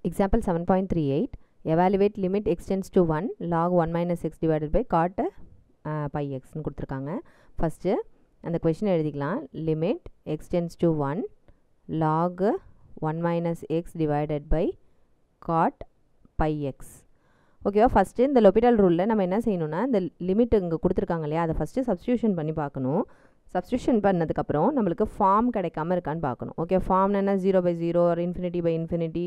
Example 7.38 evaluate limit x tends to 1 log 1 minus x divided by cot pi x னு கொடுத்துருக்காங்க. First அந்த question எழுதிக்கலாம். limit x tends to 1 log 1 minus x divided by cot pi x. ஓகேவா? First இந்த லொபிட்டல் ரூலில் நம்ம என்ன செய்யணும்னா இந்த லிமிட் இங்கே கொடுத்துருக்காங்க இல்லையா, அதை ஃபஸ்ட்டு சப்ஸ்டியூஷன் பண்ணி பார்க்கணும். சப்ஸ்டியூஷன் பண்ணதுக்கப்புறம் நம்மளுக்கு ஃபார்ம் கிடைக்காம இருக்கான்னு பார்க்கணும். ஓகே, ஃபார்ம்னா என்ன, 0/0 ஒரு infinity by infinity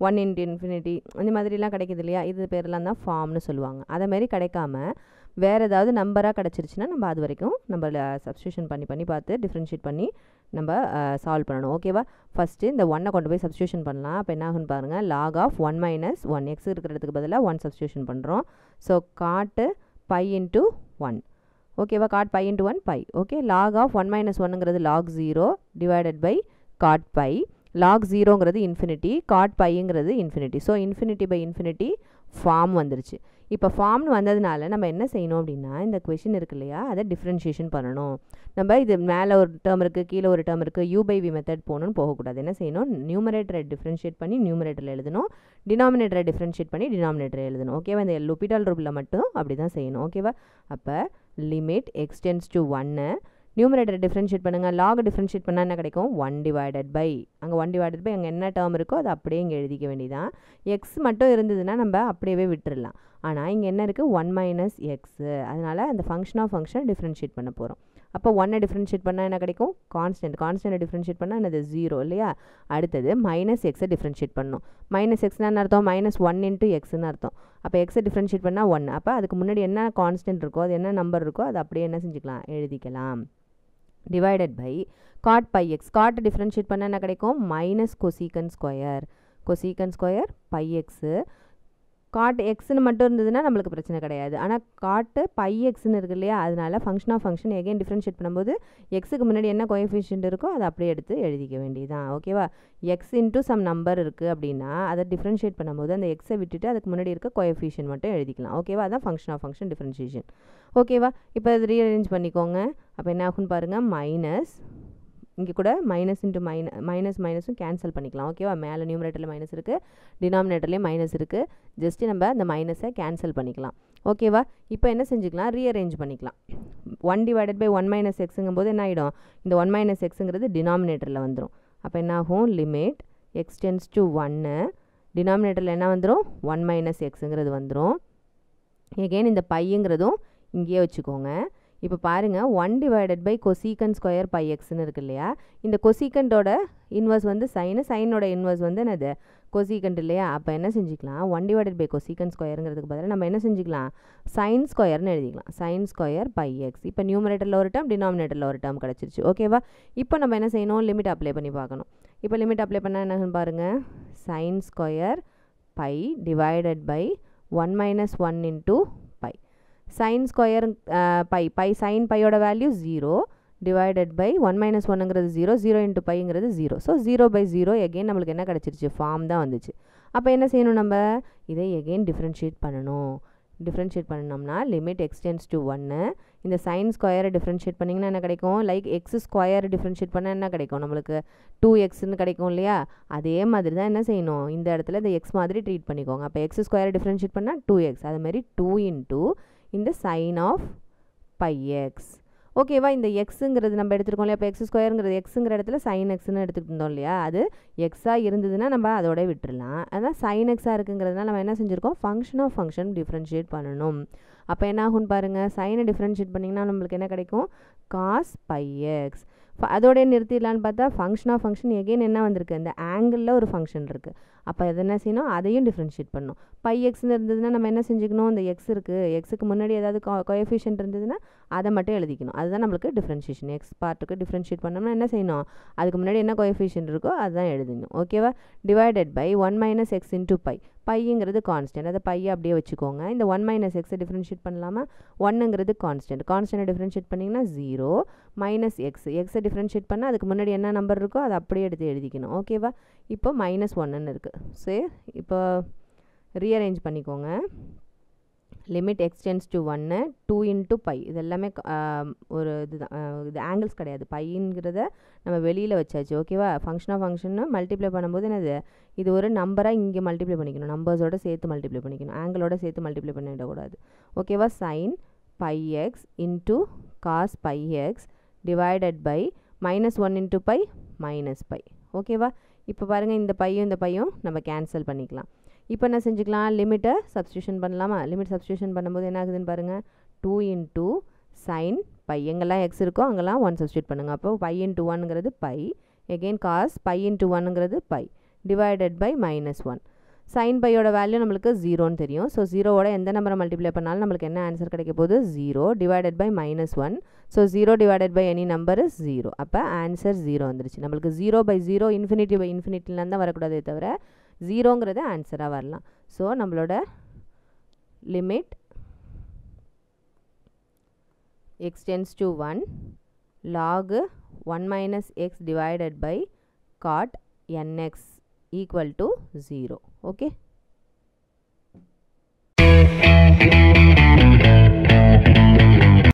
1 into infinity இந்த மாதிரிலாம் கிடைக்கிது இல்லையா, இது பேர்லாம் தான் ஃபார்ம்னு சொல்லுவாங்க. அதை மாதிரி கிடைக்காம வேறு ஏதாவது நம்பராக கிடச்சிருச்சுன்னா நம்ம அது வரைக்கும் நம்ம சப்ஸ்டியூஷன் பண்ணி பார்த்து டிஃப்ரென்ஷியேட் பண்ணி நம்ம சால்வ் பண்ணணும். ஓகேவா? ஃபஸ்ட்டு இந்த 1 கொண்டு போய் சப்ஸ்டியூஷன் பண்ணலாம். அப்போ என்ன ஆகுன்னு பாருங்கள், லாக் ஆஃப் 1 minus 1 எக்ஸ் இருக்கிறதுக்கு பதிலாக 1 சப்ஸ்டியூஷன் பண்ணுறோம். ஸோ காட்டு பை இன்ட்டு 1. ஓகேவா? Cot pi into 1 pi. Okay, log of 1 minus 1ங்கிறது log 0 divided by cot pi. Log 0ங்கிறது இன்ஃபினிட்டி, காட் பைங்கிறது infinity. So infinity by infinity form வந்துருச்சு. இப்போ ஃபார்ம்னு வந்ததுனால நம்ம என்ன செய்யணும் அப்படின்னா, இந்த கொஷின் இருக்கு இல்லையா, அதை டிஃப்ரென்ஷியேஷன் பண்ணணும். நம்ம இது மேலே ஒரு டேர்ம் இருக்குது, கீழே ஒரு டேர்ம் இருக்குது, u/v மெத்தட் போகணுன்னு போகக்கூடாது. என்ன செய்யணும், நியூமரேட்டரை டிஃப்ரென்ஷியேட் பண்ணி நியூமரேட்டரில் எழுதணும், டினாமினேட்டரை டிஃப்ரென்ஷியேட் பண்ணி டினாமினேட்டரை எழுதணும். ஓகேவா? இந்த லொபிட்டல் ரூலில் மட்டும் அப்படி தான் செய்யணும். ஓகேவா? அப்போ லிமிட் எக்ஸ் டென்ஸ் டு 1 நியூமரேட்டரை டிஃப்ரென்ஷியேட் பண்ணுங்கள். லாக் டிஃப்ரென்ஷியேட் பண்ணால் என்ன கிடைக்கும், 1 டிவைடட் பை, அங்கே 1 டிவைடட் பை அங்கே என்ன டேர்ம் இருக்கோ அது அப்படியே இங்கே எழுதிக்க வேண்டியதான். எக்ஸ் மட்டும் இருந்ததுன்னா நம்ம அப்படியே விட்டுடலாம். ஆனால் இங்கே என்ன இருக்குது, 1 மைனஸ் எக்ஸு. அதனால் அந்த ஃபங்க்ஷனை டிஃப்ரென்ஷியேட் பண்ண போகிறோம். அப்போ 1 டிஃப்ரென்ஷியேட் பண்ணால் என்ன கிடைக்கும், கான்ஸ்டன்ட்டை டிஃப்ரென்ஷியேட் பண்ணால் என்னது, 0 இல்லையா? அடுத்தது மைனஸ் எக்ஸை டிஃப்ரென்ஷியேட் பண்ணணும். மைனஸ் எக்ஸ்னு அர்த்தம், -1 இன்ட்டு எக்ஸ்னு அர்த்தம். அப்போ எக்ஸை டிஃப்ரென்ஷியேட் பண்ணால் 1. அப்போ அதுக்கு முன்னாடி என்ன கான்ஸ்டன்ட் இருக்கோ, அது என்ன நம்பர் இருக்கோ அது அப்படியே என்ன செஞ்சுக்கலாம், எழுதிக்கலாம். Divided by cot by x. Cot differentiate பண்ணால் என்ன கிடைக்கும், minus cosecant square by x. Cot எக்ஸ்னு மட்டும் இருந்ததுன்னா நம்மளுக்கு பிரச்சனை கிடையாது. ஆனால் காட்டு பை எக்ஸ்னு இருக்கு இல்லையா, அதனால ஃபங்க்ஷன் எகைன் டிஃப்ரென்ஷியேட் பண்ணும்போது எக்ஸுக்கு முன்னாடி என்ன கோஎஃபிஷியன்ட் இருக்கோ அதை அப்படியே எடுத்து எழுதிக்க வேண்டியதான். ஓகேவா? எக்ஸ் இன்ட்டு சம் நம்பர் இருக்குது அப்படின்னா அதை டிஃப்ரென்ஷியேட் பண்ணும்போது அந்த எக்ஸை விட்டுட்டு அதுக்கு முன்னாடி இருக்க கோஎஃபிஷியன்ட் மட்டும் எழுதிக்கலாம். ஓகேவா? அதான் ஃபங்க்ஷன் டிஃப்ரென்ஷியேஷன். ஓகேவா? இப்போ அது ரீஅரேஞ்ச் பண்ணிக்கோங்க. அப்போ என்ன ஆகுன்னு பாருங்கள், மைனஸ், இங்கே கூட மைனஸ் இன்ட்டு மைனஸும் கேன்சல் பண்ணிக்கலாம். ஓகேவா? மேலே நியூமரேட்டரில் மைனஸ் இருக்குது, டினாமினேட்டர்லேயும் மைனஸ் இருக்குது. ஜஸ்ட்டு நம்ம அந்த மைனஸை கேன்சல் பண்ணிக்கலாம். ஓகேவா? இப்போ என்ன செஞ்சுக்கலாம், ரீஅரேஞ்ச் பண்ணிக்கலாம். 1 டிவைடட் பை 1 மைனஸ் எக்ஸுங்கும் போது என்ன ஆகிடும், இந்த 1 மைனஸ் எக்ஸுங்கிறது டினாமினேட்டரில் வந்துடும். அப்போ என்ன ஆகும், லிமிட் எக்ஸ் டென்ஸ் டு 1 டினாமினேட்டரில் என்ன வந்துடும், 1 மைனஸ் எக்ஸுங்கிறது வந்துடும். எகெயின் இந்த பையங்கிறதும் இங்கேயே வச்சுக்கோங்க. இப்போ பாருங்கள், 1 divided by cosecant square by எக்ஸ்னு இருக்கு இல்லையா, இந்த கொசீக்கண்டோட இன்வர்ஸ் வந்து சைனோட இன்வர்ஸ் வந்து என்னது, கொசீக்கண்ட் இல்லையா. அப்போ என்ன செஞ்சுக்கலாம், 1 டிவைடட் பை கொசீக்கன் ஸ்கொயருங்கிறதுக்கு பதிலாக நம்ம என்ன செஞ்சுக்கலாம், சைன் ஸ்கொயர்னு எழுதிக்கலாம். Sine square by x. இப்போ நியூமரேட்டரில் ஒரு டேர்ம், டினாமினேட்டரில் ஒரு டேர்ம் கிடச்சிருச்சு. ஓகேவா? இப்போ நம்ம என்ன செய்யணும், லிமிட் அப்ளை பண்ணி பார்க்கணும். இப்போ லிமிட் அப்ளை பண்ணால் என்னன்னு பாருங்கள், sine square pi divided by 1 minus 1 into pi. Sine square pi sine பையோட வேல்யூ 0 டிவைடட் பை 1 மைனஸ் 1ங்கிறது 0 இன்ட்டு பைங்கிறது 0. ஸோ 0/0 எகெயின் நம்மளுக்கு என்ன கிடச்சிருச்சு, ஃபார்ம் தான் வந்துச்சு. அப்போ என்ன செய்யணும், நம்ம இதை எகெயின் டிஃப்ரென்ஷியேட் பண்ணணும். டிஃப்ரென்ஷியேட் பண்ணோம்னா லிமிட் எக்ஸ் டென்ஸ் டு 1 இந்த சைன் ஸ்கொயரை டிஃப்ரென்ஷியேட் பண்ணிங்கன்னா என்ன கிடைக்கும், லைக் எக்ஸ் ஸ்கொயர் டிஃப்ரென்ஷியேட் பண்ணால் என்ன கிடைக்கும், நம்மளுக்கு 2xன்னு கிடைக்கும் இல்லையா. அதே மாதிரி தான் என்ன செய்யணும், இந்த இடத்துல இந்த எக்ஸ் மாதிரி ட்ரீட் பண்ணிக்கோங்க. அப்போ எக்ஸ் ஸ்கொயரை டிஃப்ரென்ஷியேட் பண்ணால் 2x, அதுமாதிரி 2 இன்ட்டு இந்த சைன் ஆஃப் பை எக்ஸ். ஓகேவா? இந்த எக்ஸுங்கிறது நம்ம எடுத்துருக்கோம் இல்லையா, இப்போ எக்ஸ் ஸ்கொயருங்கிறது எக்ஸுங்கிற இடத்துல சைன் எக்ஸ்ன்னு எடுத்துகிட்டு இருந்தோம் இல்லையா, அது எக்ஸாக இருந்ததுன்னா நம்ம அதோட விட்டுடலாம். அதான் சைன் எக்ஸாக இருக்குங்கிறதுனால நம்ம என்ன செஞ்சுருக்கோம், ஃபங்க்ஷன் டிஃப்ரென்ஷியேட் பண்ணணும். அப்போ என்ன ஆகும்னு பாருங்கள், சைனை டிஃப்ரென்ஷியேட் பண்ணிங்கன்னா நம்மளுக்கு என்ன கிடைக்கும், காஸ் பை எக்ஸ். அதோடய நிறுத்திடலான்னு பார்த்தா ஃபங்க்ஷன் எகெயின் என்ன வந்திருக்கு, இந்த ஆங்கிளில் ஒரு ஃபங்க்ஷன் இருக்குது. அப்போ அது என்ன செய்யணும், அதையும் டிஃப்ரென்ஷியேட் பண்ணணும். பை எக்ஸ்னு இருந்ததுன்னா நம்ம என்ன செஞ்சுக்கணும், இந்த எக்ஸ் இருக்குது, எக்ஸுக்கு முன்னாடி ஏதாவது கோஎஃபிஷியன்ட் இருந்ததுன்னா அதை மட்டும் எழுதிக்கணும். அதுதான் நம்மளுக்கு டிஃப்ரென்ஷியேஷன். எக்ஸ் பார்ட்டுக்கு டிஃப்ரென்ஷியேட் பண்ணோம்னா என்ன செய்யணும், அதுக்கு முன்னாடி என்ன கோஎஃபிஷியன்ட் இருக்கோ அதுதான் எழுதணும். ஓகேவா? Divided by 1 minus x into pi. பைங்கிறது கான்ஸ்டன்ட், அதை பையை அப்படியே வச்சுக்கோங்க. இந்த 1 மைனஸ் எக்ஸை டிஃப்ரென்ஷியேட் பண்ணலாமா, 1ங்கிறது கான்ஸ்டன்ட்டை டிஃப்ரென்ஷியேட் பண்ணிங்கன்னா 0 மைனஸ் எக்ஸை டிஃப்ரென்ஷியேட் பண்ணால் அதுக்கு முன்னாடி என்ன நம்பர் இருக்கோ அதை அப்படியே எடுத்து எழுதிக்கணும். ஓகேவா? இப்போ -1ன்னு இருக்குது. சரி, இப்போ ரீஅரேஞ்ச் பண்ணிக்கோங்க. Limit extends to 1 2 into pi இது எல்லாமே ஒரு இதுதான் இது ஆங்கிள்ஸ் கிடையாது. பைங்கிறத நம்ம வெளியில் வச்சாச்சு. ஓகேவா? ஃபங்க்ஷன் மல்டிப்ளை பண்ணும்போது என்னது இது ஒரு நம்பராக இங்கே மல்டிப்ளை பண்ணிக்கணும். நம்பர்ஸோட சேர்த்து மல்டிப்ளை பண்ணிக்கணும். ஆங்கிளோட சேர்த்து மல்டிப்ளை பண்ணிடக்கூடாது. ஓகேவா? Sine by x into cos by x divided by -1 into by minus by. ஓகேவா? இப்போ பாருங்கள் இந்த பையும் நம்ம கேன்சல் பண்ணிக்கலாம். இப்போ என்ன செஞ்சுக்கலாம்? லிமிட்டை சப்ஸ்டியூஷன் பண்ணலாமா? லிமிட் சப்ஸ்டியூஷன் பண்ணும்போது என்ன ஆகுதுன்னு பாருங்கள். 2 இன்ட்டு சைன் பை எங்கெல்லாம் எக்ஸ் இருக்கோ அங்கெல்லாம் 1 சப்ஸ்டியூட் பண்ணுங்கள். அப்போ பை இன்ட்டு 1ங்கிறது pi, again cos pi into 1ங்கிறது பை டிவைடட் பை -1. சைன் பையோட வேல்யூ நம்மளுக்கு 0ன்னு தெரியும். ஸோ 0வோட எந்த நம்பரை மல்டிப்ளை பண்ணாலும் நம்மளுக்கு என்ன ஆன்சர் கிடைக்க போகுது? 0 divided by -1. So 0 divided by any number is 0. அப்போ ஆன்சர் 0 வந்துருச்சு. நம்மளுக்கு 0/0 இன்ஃபினிட்டி பை இன்ஃபினிட்டிலாம் தான் வரக்கூடாதே தவிர 0ங்கிறது ஆன்சராக வரலாம். ஸோ நம்மளோட limit x tends to 1 log 1 minus x divided by cot nx equal to 0. Okay.